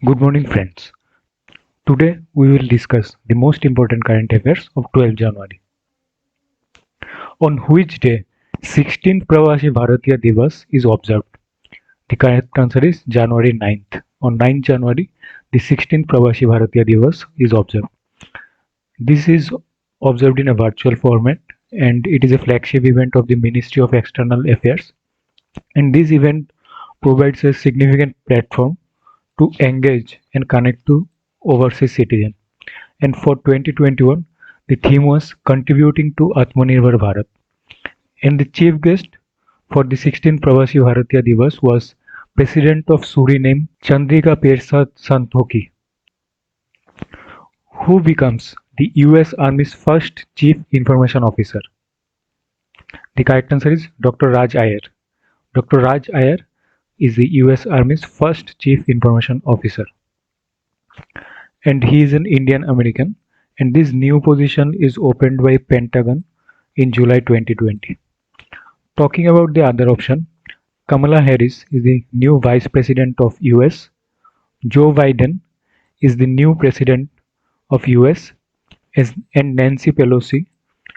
Good morning, friends. Today we will discuss the most important current affairs of 12 January. On which day 16th Pravasi Bharatiya Divas is observed? The correct answer is January 9th. On 9th January, the 16th Pravasi Bharatiya Divas is observed. This is observed in a virtual format and it is a flagship event of the Ministry of External Affairs. And this event provides a significant platform to engage and connect to overseas citizens. And for 2021, the theme was Contributing to Atmanirbhar Bharat. And the chief guest for the 16th Pravasi Bharatiya Divas was President of Suriname Chandrika Persad Santokhi, who becomes the US Army's first Chief Information Officer. The correct answer is Dr. Raj Iyer. Dr. Raj Iyer is the US Army's first Chief Information Officer. And he is an Indian American, and this new position is opened by Pentagon in July 2020. Talking about the other option, Kamala Harris is the new Vice President of US. Joe Biden is the new President of US, and Nancy Pelosi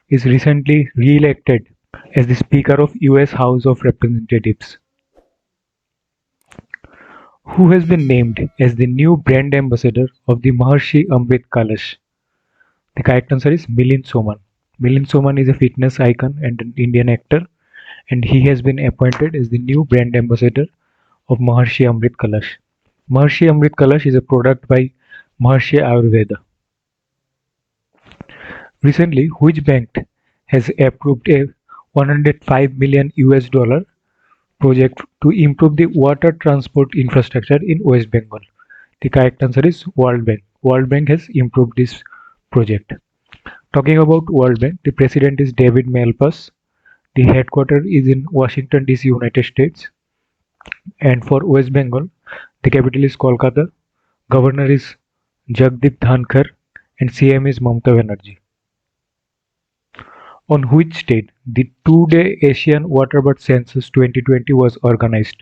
is recently re-elected as the Speaker of US House of Representatives. Who has been named as the new brand ambassador of the Maharshi Amrit Kalash? The correct answer is Milind Soman. Milind Soman is a fitness icon and an Indian actor, and he has been appointed as the new brand ambassador of Maharshi Amrit Kalash. Maharshi Amrit Kalash is a product by Maharshi Ayurveda. Recently, which bank has approved a 105 million US dollar project to improve the water transport infrastructure in West Bengal? The correct answer is World Bank. World Bank has improved this project. Talking about World Bank, the president is David Malpass. The headquarters is in Washington DC, United States. And for West Bengal, the capital is Kolkata. Governor is Jagdeep Dhankar and CM is Mamata Banerjee. On which state the two-day Asian Waterbird Census 2020 was organized?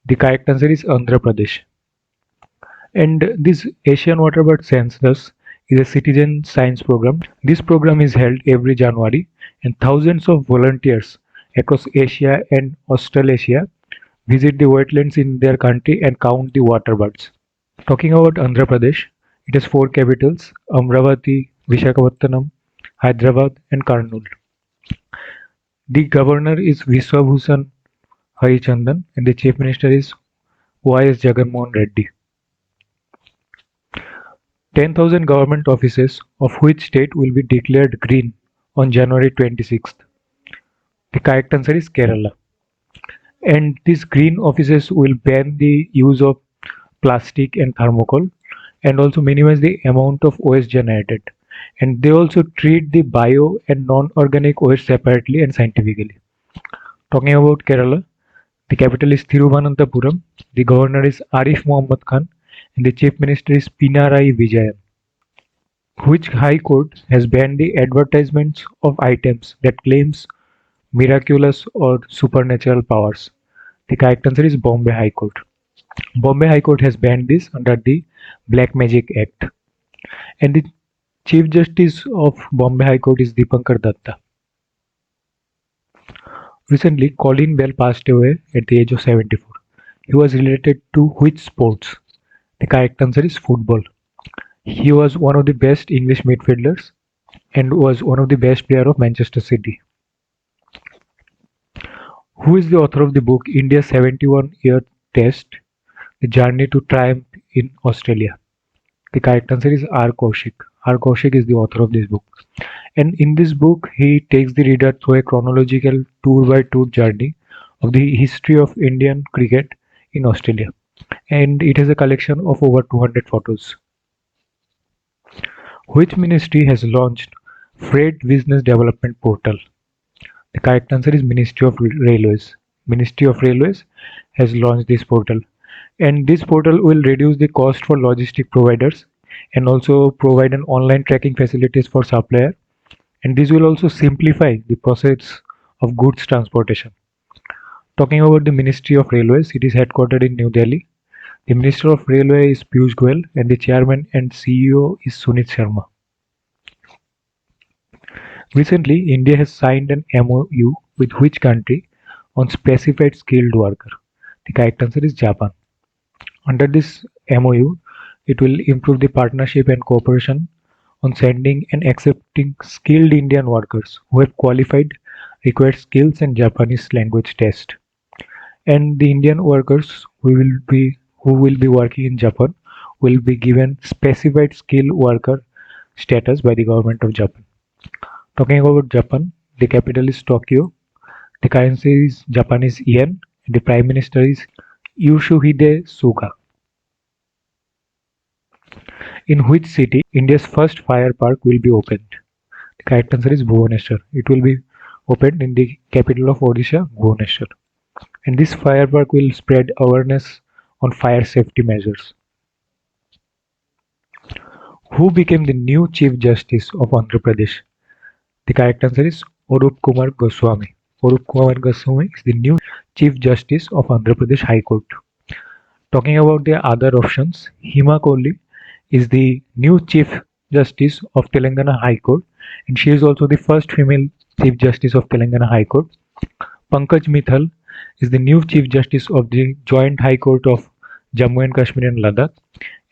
The correct answer is Andhra Pradesh. And this Asian Waterbird Census is a citizen science program. This program is held every January, and thousands of volunteers across Asia and Australasia visit the wetlands in their country and count the water birds. Talking about Andhra Pradesh, it has four capitals: Amravati, Visakhapatnam, Hyderabad, and Kurnool. The governor is Viswabhushan Harichandan, and the chief minister is Y.S. Jagannath Reddy. 10,000 government offices of which state will be declared green on January 26th? The correct answer is Kerala. And these green offices will ban the use of plastic and thermocol and also minimize the amount of waste generated. And they also treat the bio and non-organic waste separately and scientifically. Talking about Kerala, the capital is Thiruvananthapuram, the governor is Arif Mohammad Khan, and the chief minister is Pinarayi Vijayan. Which high court has banned the advertisements of items that claims miraculous or supernatural powers? The correct answer is Bombay High Court. Bombay High Court has banned this under the Black Magic Act. And the Chief Justice of Bombay High Court is Dipankar Datta. Recently, Colin Bell passed away at the age of 74. He was related to which sports? The correct answer is football. He was one of the best English midfielders and was one of the best players of Manchester City. Who is the author of the book India's 71-Year Test, The Journey to Triumph in Australia? The correct answer is R. Kaushik. R. Kaushik is the author of this book. And in this book, he takes the reader through a chronological tour-by-tour journey of the history of Indian cricket in Australia. And it has a collection of over 200 photos. Which ministry has launched Freight Business Development Portal? The correct answer is Ministry of Railways. Ministry of Railways has launched this portal. And this portal will reduce the cost for logistic providers and also provide an online tracking facilities for supplier. And this will also simplify the process of goods transportation. Talking about the Ministry of Railways, it is headquartered in New Delhi. The Minister of Railway is Piyush Goyal and the Chairman and CEO is Sunit Sharma. Recently, India has signed an MoU with which country on specified skilled worker? The correct answer is Japan. Under this MoU, it will improve the partnership and cooperation on sending and accepting skilled Indian workers who have qualified required skills and Japanese language test. And the Indian workers who will be working in Japan will be given specified skilled worker status by the government of Japan. Talking about Japan, the capital is Tokyo, the currency is Japanese yen, and the prime minister is Yoshihide Suga. In which city India's first fire park will be opened? The correct answer is Bhubaneswar. It will be opened in the capital of Odisha, Bhubaneswar. And this fire park will spread awareness on fire safety measures. Who became the new Chief Justice of Andhra Pradesh? The correct answer is Orup Kumar Goswami. Orup Kumar Goswami is the new Chief Justice of Andhra Pradesh High Court. Talking about the other options, Hima Kohli is the new Chief Justice of Telangana High Court, and she is also the first female Chief Justice of Telangana High Court. Pankaj Mithal is the new Chief Justice of the Joint High Court of Jammu and Kashmir and Ladakh,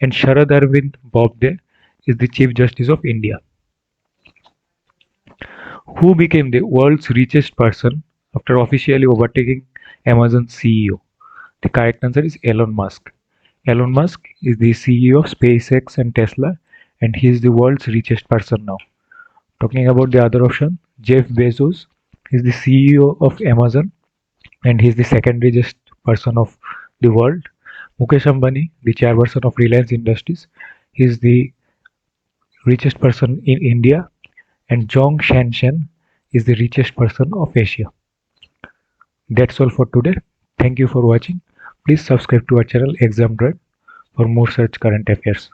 and Sharad Arvind Bobde is the Chief Justice of India. Who became the world's richest person after officially overtaking Amazon CEO? The correct answer is Elon Musk. Elon Musk is the CEO of SpaceX and Tesla, and he is the world's richest person now. Talking about the other option, Jeff Bezos is the CEO of Amazon, and he is the second richest person of the world. Mukesh Ambani, the chairperson of Reliance Industries, he is the richest person in India, and Zhong Shanshan is the richest person of Asia. That's all for today. Thank you for watching. Please subscribe to our channel Exam Drive for more such current affairs.